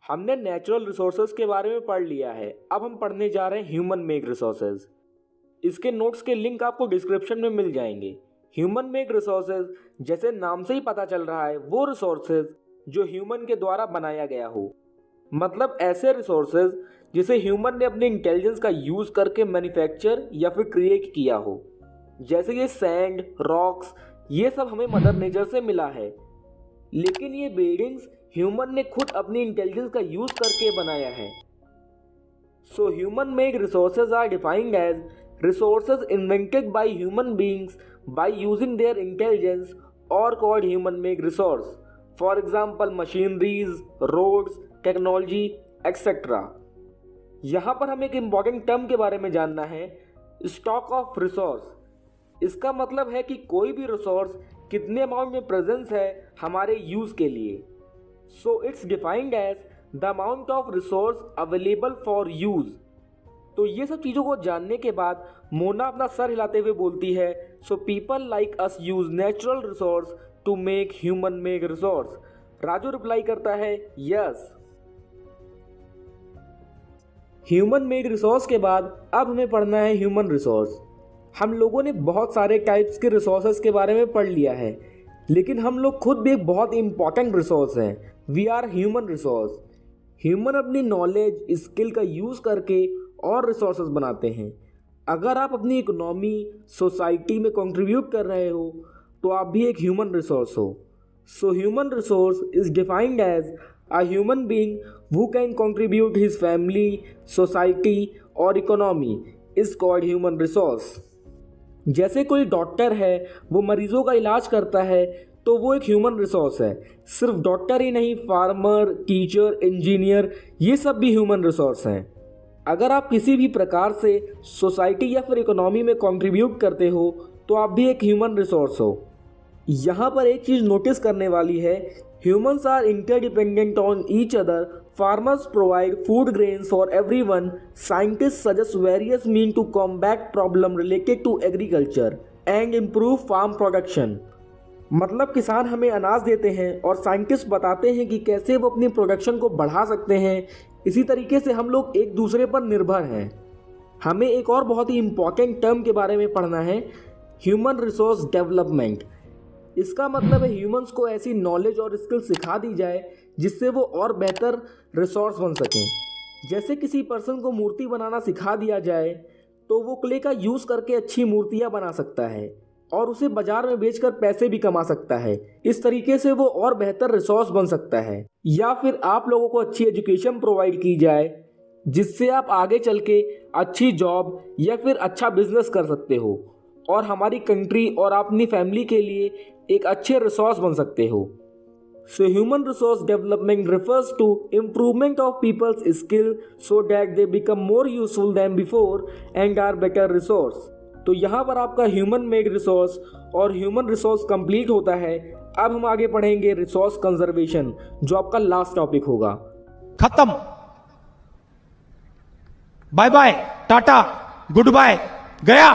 हमने natural resources के बारे में पढ़ लिया है। अब हम पढ़ने जा रहे हैं ह्यूमन मेड रिसोर्सेज। इसके नोट्स के लिंक आपको डिस्क्रिप्शन में मिल जाएंगे। ह्यूमन मेड रिसोर्सेज जैसे नाम से ही पता चल रहा है, वो रिसोर्सेज जो ह्यूमन के द्वारा बनाया गया हो, मतलब ऐसे रिसोर्सेज जिसे ह्यूमन ने अपने इंटेलिजेंस का यूज़ करके मैन्युफैक्चर या फिर क्रिएट किया हो। जैसे ये सैंड, रॉक्स, ये सब हमें मदर नेचर से मिला है, लेकिन ये बिल्डिंग्स ह्यूमन ने खुद अपनी इंटेलिजेंस का यूज़ करके बनाया है। So human made resources are defined as resources invented by human beings by using their intelligence or called human made resource. For example, machineries, roads, technology, etc. यहाँ पर हमें एक इम्पॉर्टेंट टर्म के बारे में जानना है, स्टॉक ऑफ रिसोर्स। इसका मतलब है कि कोई भी रिसोर्स कितने अमाउंट में प्रेजेंस है हमारे यूज़ के लिए। So it's defined as the amount of resource available for use. तो ये सब चीज़ों को जानने के बाद मोना अपना सर हिलाते हुए बोलती है, so people like us use natural resource to make human made resource. Raju reply करता है, यस। ह्यूमन मेड रिसोर्स के बाद अब हमें पढ़ना है ह्यूमन रिसोर्स। हम लोगों ने बहुत सारे टाइप्स के रिसोर्सेज के बारे में पढ़ लिया है, लेकिन हम लोग खुद भी एक बहुत इंपॉर्टेंट रिसोर्स हैं। We are human resource. Human अपनी नॉलेज, स्किल का यूज़ करके और रिसोर्सेज बनाते हैं। अगर आप अपनी इकोनॉमी, सोसाइटी में कंट्रीब्यूट कर रहे हो तो आप भी एक ह्यूमन रिसोर्स हो। So human resource is defined as a human being who can contribute his family, society और economy is called human resource. जैसे कोई डॉक्टर है, वो मरीजों का इलाज करता है, तो वो एक ह्यूमन रिसोर्स है। सिर्फ डॉक्टर ही नहीं, फार्मर, टीचर, इंजीनियर, ये सब भी ह्यूमन रिसोर्स हैं। अगर आप किसी भी प्रकार से सोसाइटी या फिर इकोनॉमी में कंट्रीब्यूट करते हो तो आप भी एक ह्यूमन रिसोर्स हो। यहाँ पर एक चीज़ नोटिस करने वाली है, humans are interdependent on each other. Farmers provide food grains for everyone. Scientist suggest various mean to combat problem related to agriculture and improve farm production. मतलब किसान हमें अनाज देते हैं और साइंटिस्ट बताते हैं कि कैसे वो अपनी प्रोडक्शन को बढ़ा सकते हैं। इसी तरीके से हम लोग एक दूसरे पर निर्भर हैं। हमें एक और बहुत ही इम्पॉर्टेंट टर्म के बारे में पढ़ना है, ह्यूमन रिसोर्स डेवलपमेंट। इसका मतलब है ह्यूमंस को ऐसी नॉलेज और स्किल सिखा दी जाए जिससे वो और बेहतर रिसोर्स बन सकें। जैसे किसी पर्सन को मूर्ति बनाना सिखा दिया जाए तो वो क्ले का यूज़ करके अच्छी मूर्तियाँ बना सकता है और उसे बाजार में बेचकर पैसे भी कमा सकता है। इस तरीके से वो और बेहतर रिसोर्स बन सकता है। या फिर आप लोगों को अच्छी एजुकेशन प्रोवाइड की जाए जिससे आप आगे चल के अच्छी जॉब या फिर अच्छा बिजनेस कर सकते हो और हमारी कंट्री और अपनी फैमिली के लिए एक अच्छे रिसोर्स बन सकते हो। So human resource development refers to improvement of people's skill so that they become more useful than before and are better resource. तो यहाँ पर आपका ह्यूमन मेड रिसोर्स और ह्यूमन रिसोर्स कंप्लीट होता है। अब हम आगे पढ़ेंगे रिसोर्स कंजर्वेशन, जो आपका लास्ट टॉपिक होगा। खत्म, bye bye, tata, goodbye, गया।